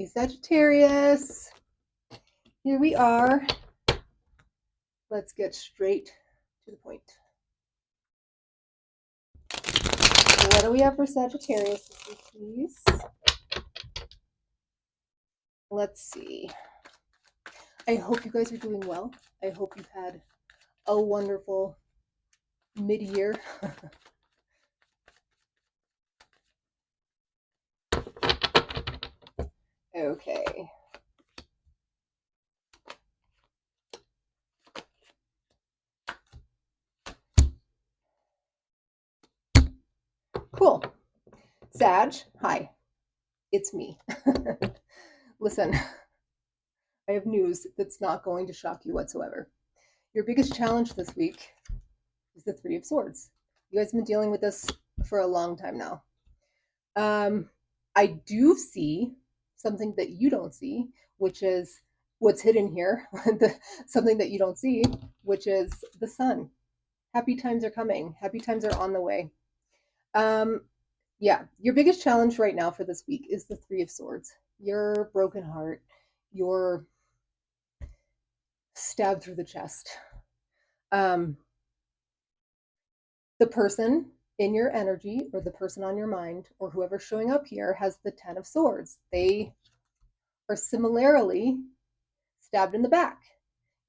Hey, Sagittarius, here we are. Let's get straight to the point. What do we have for Sagittarius this week, please? Let's see. I hope you guys are doing well. I hope you've had a wonderful mid-year. Okay. Cool. Sag, hi. It's me. Listen, I have news that's not going to shock you whatsoever. Your biggest challenge this week is the Three of Swords. You guys have been dealing with this for a long time now. I do see something that you don't see, which is what's hidden here, something that you don't see, which is the sun. Happy times are coming. Happy times are on the way. Yeah, your biggest challenge right now for this week is the Three of Swords. Your broken heart, your stabbed through the chest. The person in your energy or the person on your mind or whoever's showing up here has the Ten of Swords. They are similarly stabbed in the back.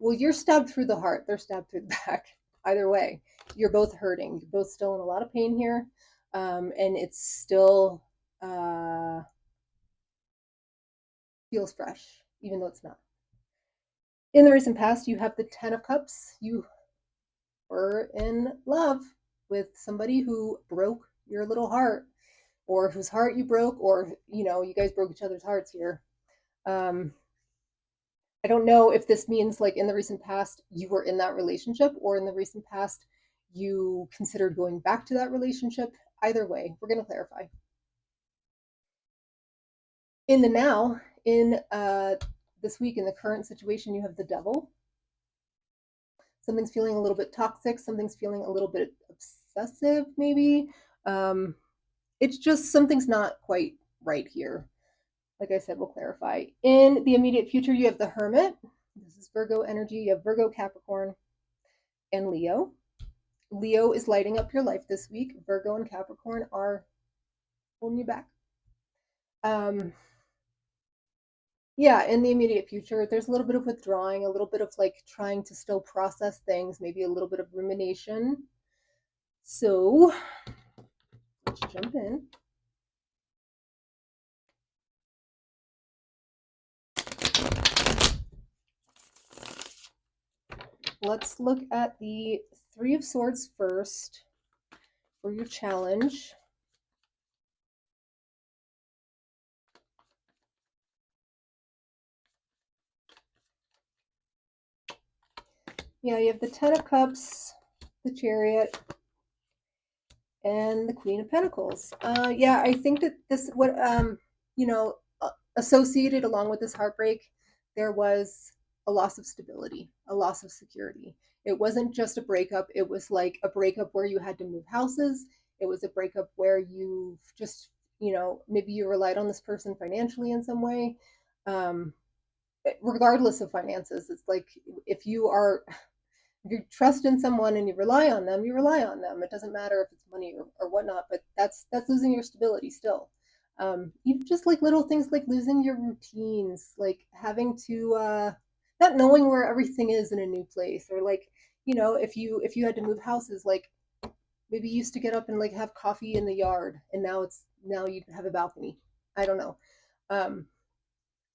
Well, you're stabbed through the heart. They're stabbed through the back. Either way, you're both hurting. You're both still in a lot of pain here. And it's still feels fresh, even though it's not. In the recent past, you have the Ten of Cups. You were in love with somebody who broke your little heart, or whose heart you broke, or, you guys broke each other's hearts here. I don't know if this means like in the recent past you were in that relationship, or in the recent past you considered going back to that relationship. Either way, we're going to clarify. In the now, in this week, in the current situation, you have the Devil. Something's feeling a little bit toxic. Something's feeling a little bit obsessive, maybe. It's just something's not quite right here. Like I said, we'll clarify. In the immediate future, you have the Hermit. This is Virgo energy. You have Virgo, Capricorn, and Leo. Leo is lighting up your life this week. Virgo and Capricorn are holding you back. Yeah, in the immediate future, there's a little bit of withdrawing, a little bit of like trying to still process things, maybe a little bit of rumination. So let's jump in. Let's look at the Three of Swords first for your challenge. Yeah, you have the Ten of Cups, the Chariot, and the Queen of Pentacles. Yeah, I think that this, associated along with this heartbreak, there was a loss of stability, a loss of security. It wasn't just a breakup. It was like a breakup where you had to move houses. It was a breakup where you just, maybe you relied on this person financially in some way. Regardless of finances, it's like if you trust in someone and you rely on them, you rely on them. It doesn't matter if it's money or whatnot, but that's losing your stability still. Even just like little things like losing your routines, like having to not knowing where everything is in a new place, or like, if you had to move houses, like maybe you used to get up and like have coffee in the yard, and now you have a balcony. I don't know.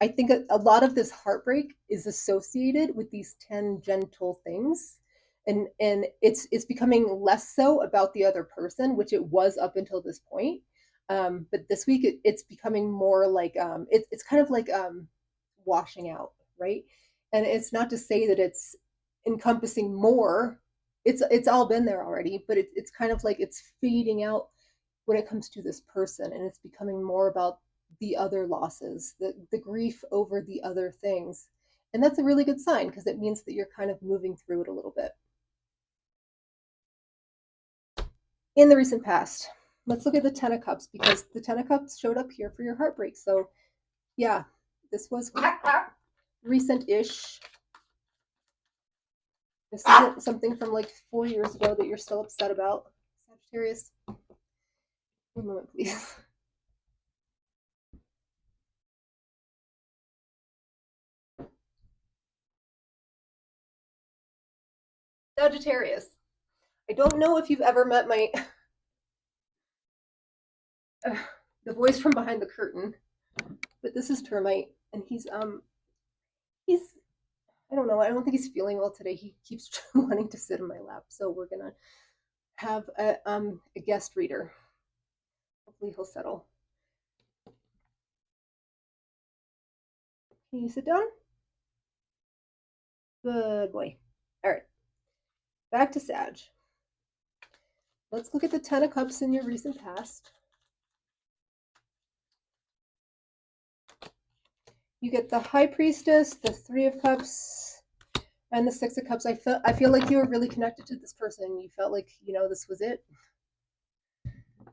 I think a lot of this heartbreak is associated with these 10 gentle things. And it's becoming less so about the other person, which it was up until this point. But this week it's becoming more like it's kind of like washing out, right? And it's not to say that it's encompassing more. It's all been there already, but it's kind of like it's fading out when it comes to this person, and it's becoming more about the other losses, the grief over the other things. And that's a really good sign, because it means that you're kind of moving through it a little bit. In the recent past, let's look at the Ten of Cups, because the Ten of Cups showed up here for your heartbreak. So yeah, This was recent-ish. This isn't something from like 4 years ago that you're still upset about, Sagittarius. One moment, please. Sagittarius. I don't know if you've ever met my the voice from behind the curtain, but this is Termite, and he's I don't know. I don't think he's feeling well today. He keeps wanting to sit in my lap, so we're gonna have a guest reader. Hopefully he'll settle. Can you sit down? Good boy. All right. Back to Sag. Let's look at the Ten of Cups in your recent past. You get the High Priestess, the Three of Cups, and the Six of Cups. I feel like you were really connected to this person. You felt like, this was it.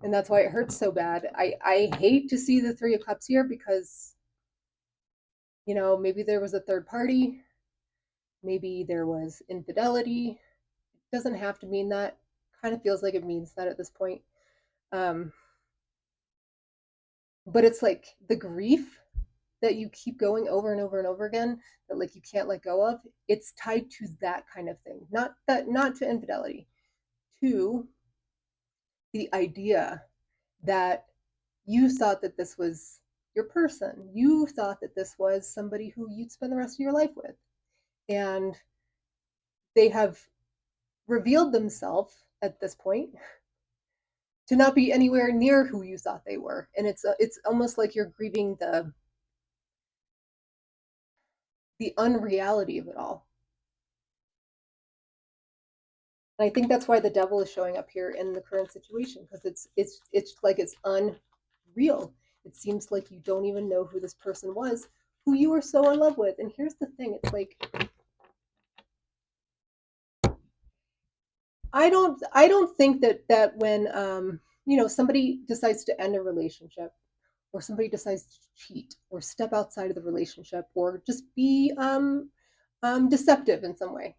And that's why it hurts so bad. I hate to see the Three of Cups here because, maybe there was a third party. Maybe there was infidelity. It doesn't have to mean that. Kind of feels like it means that at this point. But it's like the grief that you keep going over and over and over again that like you can't let go of. It's tied to that kind of thing. Not to infidelity, to the idea that you thought that this was your person. You thought that this was somebody who you'd spend the rest of your life with. And they have revealed themselves at this point to not be anywhere near who you thought they were. And it's almost like you're grieving the unreality of it all. And I think that's why the devil is showing up here in the current situation, because it's like it's unreal. It seems like you don't even know who this person was, who you were so in love with. And here's the thing, it's like I don't think that when somebody decides to end a relationship, or somebody decides to cheat or step outside of the relationship or just be deceptive in some way,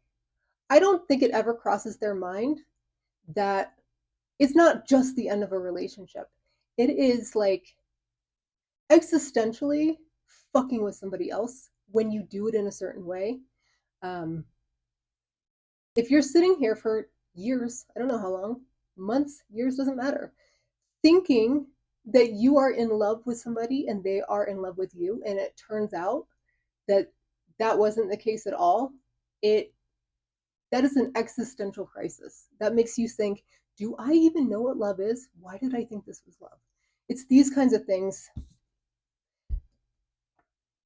I don't think it ever crosses their mind that it's not just the end of a relationship. It is like existentially fucking with somebody else when you do it in a certain way. Um, if you're sitting here for years, I don't know how long, months, years, doesn't matter, thinking that you are in love with somebody and they are in love with you, and it turns out that that wasn't the case at all, that is an existential crisis. That makes you think, do I even know what love is? Why did I think this was love? It's these kinds of things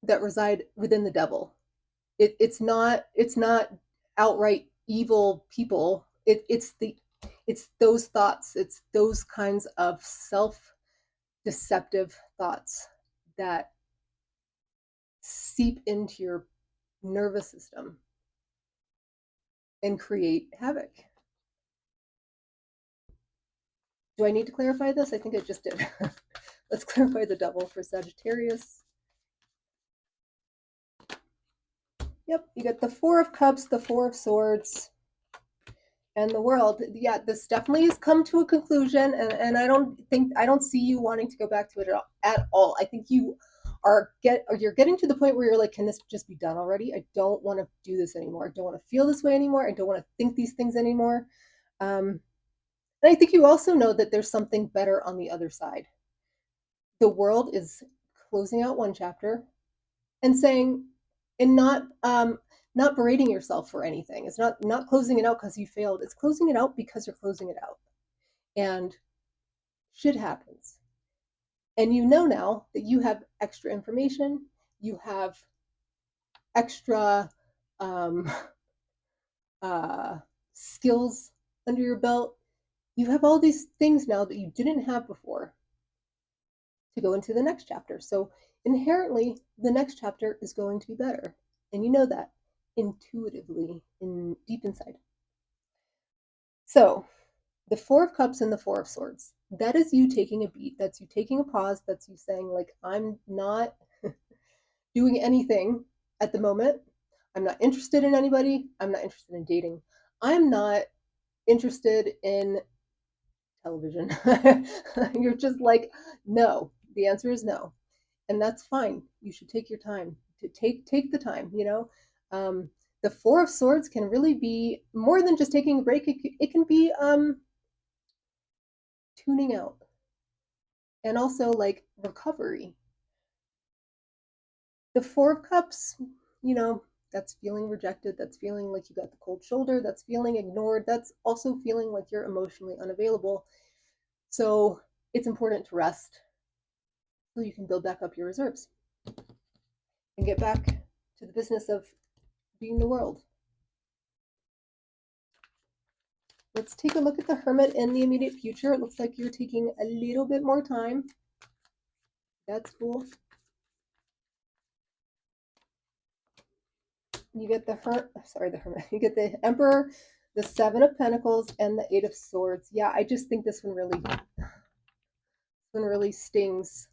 that reside within the devil. It's not outright evil people. It's those thoughts. It's those kinds of self-deceptive thoughts that seep into your nervous system and create havoc. Do I need to clarify this? I think I just did. Let's clarify the devil for Sagittarius. Yep, you get the Four of Cups, the Four of Swords, and the World. Yeah, this definitely has come to a conclusion, and I don't see you wanting to go back to it at all. I think you're getting to the point where you're like, can this just be done already? I don't want to do this anymore. I don't want to feel this way anymore. I don't want to think these things anymore. And I think you also know that there's something better on the other side. The World is closing out one chapter and saying, and not berating yourself for anything. It's not closing it out because you failed. It's closing it out because you're closing it out. And shit happens. And you know now that you have extra information, you have extra um, skills under your belt. You have all these things now that you didn't have before to go into the next chapter. So inherently, the next chapter is going to be better. And you know that intuitively, deep inside. So the Four of Cups and the Four of Swords, that is you taking a beat. That's you taking a pause. That's you saying, like, I'm not doing anything at the moment. I'm not interested in anybody. I'm not interested in dating. I'm not interested in television. You're just like, no. The answer is no. And that's fine. You should take your time to take the time, you know. The Four of Swords can really be more than just taking a break. It can be tuning out and also like recovery. The Four of Cups, you know, that's feeling rejected. That's feeling like you got the cold shoulder. That's feeling ignored. That's also feeling like you're emotionally unavailable. So it's important to rest so you can build back up your reserves and get back to the business of being the world. Let's take a look at the Hermit in the immediate future. It looks like you're taking a little bit more time. That's cool. You get the Hermit. You get the Emperor, the Seven of Pentacles, and the Eight of Swords. Yeah, I just think this one really stings.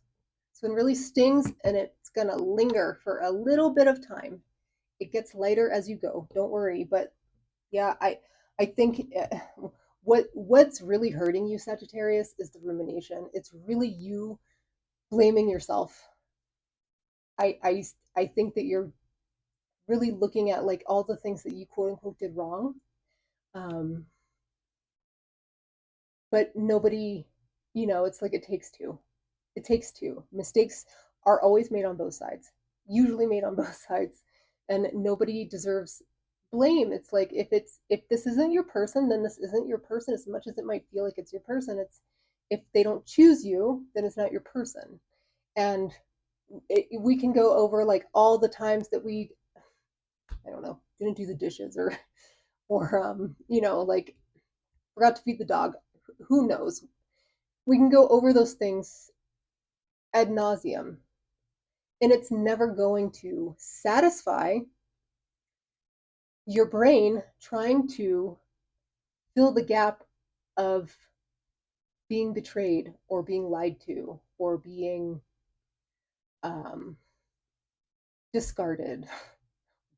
This one really stings, and it's gonna linger for a little bit of time. It gets lighter as you go. Don't worry. But yeah, I think what's really hurting you, Sagittarius, is the rumination. It's really you blaming yourself. I think that you're really looking at like all the things that you quote unquote did wrong. Um, but nobody, you know, it's like it takes two. It takes two. Mistakes are always made on both sides, usually made on both sides, and nobody deserves blame. It's like if this isn't your person, then this isn't your person. As much as it might feel like it's your person, it's if they don't choose you, then it's not your person. And we can go over like all the times that we, I don't know, didn't do the dishes or you know, like forgot to feed the dog. Who knows? We can go over those things ad nauseum, and it's never going to satisfy your brain trying to fill the gap of being betrayed or being lied to or being um, discarded,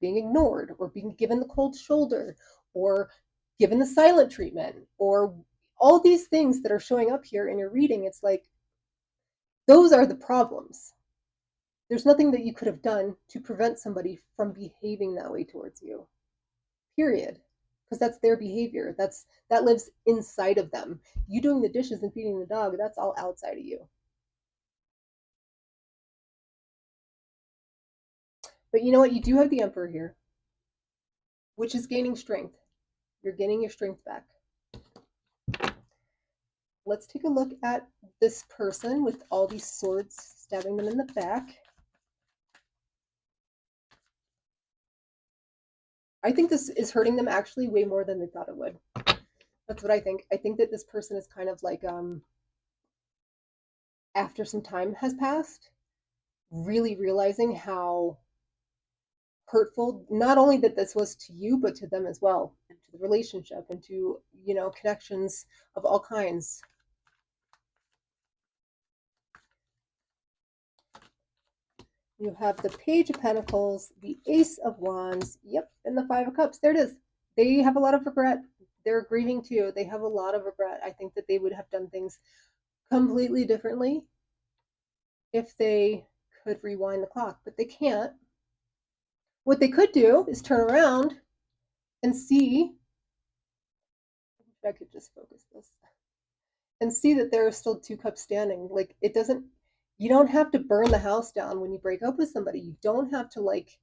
being ignored, or being given the cold shoulder, or given the silent treatment, or all these things that are showing up here in your reading. It's like those are the problems. There's nothing that you could have done to prevent somebody from behaving that way towards you. Period. Because that's their behavior. That lives inside of them. You doing the dishes and feeding the dog, that's all outside of you. But you know what? You do have the Emperor here, which is gaining strength. You're gaining your strength back. Let's take a look at this person with all these swords stabbing them in the back. I think this is hurting them actually way more than they thought it would. That's what I think. I think that this person is kind of like, after some time has passed, really realizing how hurtful not only that this was to you, but to them as well, and to the relationship, and to, you know, connections of all kinds. You have the Page of Pentacles, the Ace of Wands, yep, and the Five of Cups. There it is. They have a lot of regret. They're grieving too. They have a lot of regret. I think that they would have done things completely differently if they could rewind the clock, but they can't. What they could do is turn around and see. If I could just focus this and see that there are still two cups standing. Like it doesn't, you don't have to burn the house down when you break up with somebody. You don't have to like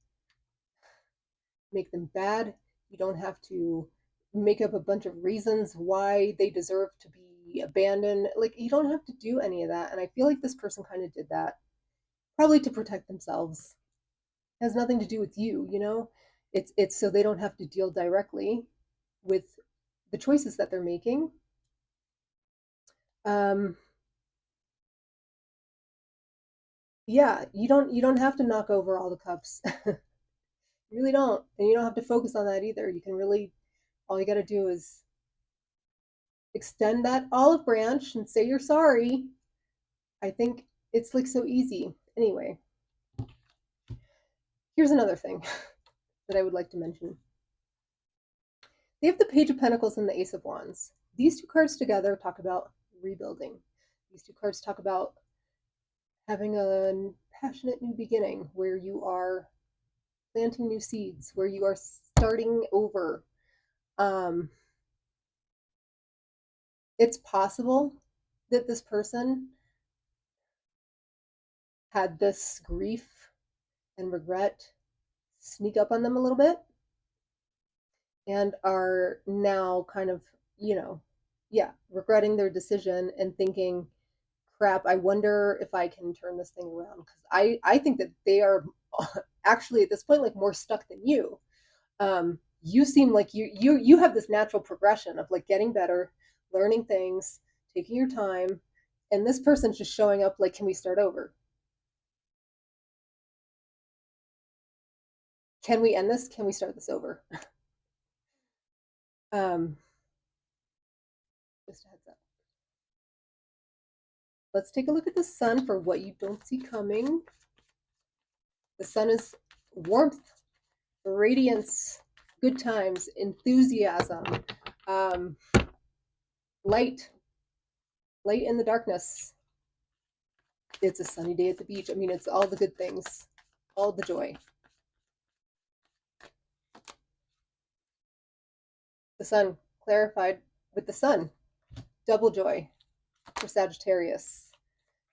make them bad. You don't have to make up a bunch of reasons why they deserve to be abandoned. Like you don't have to do any of that. And I feel like this person kind of did that, probably to protect themselves. It has nothing to do with you, you know? It's so they don't have to deal directly with the choices that they're making. Um, yeah, you don't have to knock over all the cups. You really don't. And you don't have to focus on that either. You can really, all you got to do is extend that olive branch and say you're sorry. I think it's like so easy. Anyway, Here's another thing that I would like to mention. They have the Page of Pentacles and the Ace of Wands. These two cards together talk about rebuilding. These two cards talk about having a passionate new beginning where you are planting new seeds, where you are starting over. It's possible that this person had this grief and regret sneak up on them a little bit and are now kind of, regretting their decision and thinking, crap, I wonder if I can turn this thing around. Because I think that they are actually at this point like more stuck than you. You seem like you have this natural progression of like getting better, learning things, taking your time, and this person's just showing up like, can we start over? Can we end this? Can we start this over? um, just a heads up. Let's take a look at the sun for what you don't see coming. The sun is warmth, radiance, good times, enthusiasm, um, light, light in the darkness. It's a sunny day at the beach. I mean, it's all the good things, all the joy. The sun clarified with the sun, double joy for Sagittarius.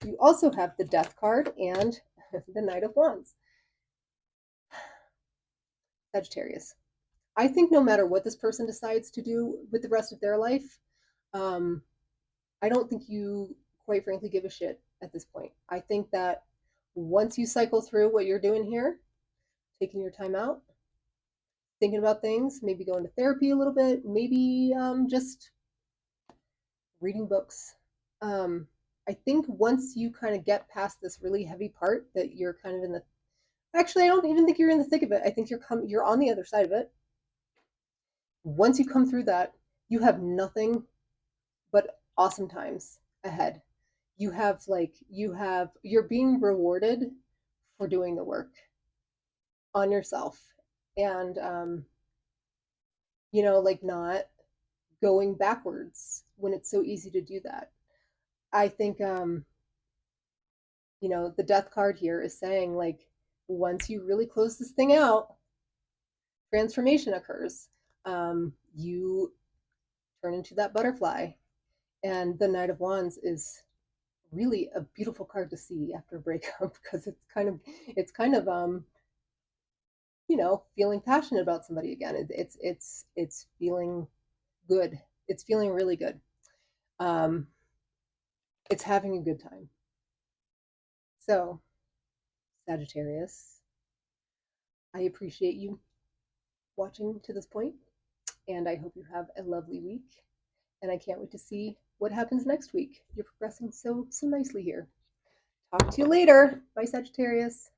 You also have the Death card and the Knight of Wands. Sagittarius. I think no matter what this person decides to do with the rest of their life, I don't think you quite frankly give a shit at this point. I think that once you cycle through what you're doing here, taking your time out, thinking about things, maybe going to therapy a little bit, maybe just reading books. I think once you kind of get past this really heavy part that you're kind of in the, actually, I don't even think you're in the thick of it. I think you're on the other side of it. Once you come through that, you have nothing but awesome times ahead. You're being rewarded for doing the work on yourself, and like not going backwards when it's so easy to do that. I think the Death card here is saying like once you really close this thing out, transformation occurs. You turn into that butterfly, and the Knight of Wands is really a beautiful card to see after a breakup because it's kind of feeling passionate about somebody again. It's feeling good. It's feeling really good. Um, it's having a good time. So, Sagittarius, I appreciate you watching to this point, and I hope you have a lovely week. And I can't wait to see what happens next week. You're progressing so nicely here. Talk to you later. Bye, Sagittarius.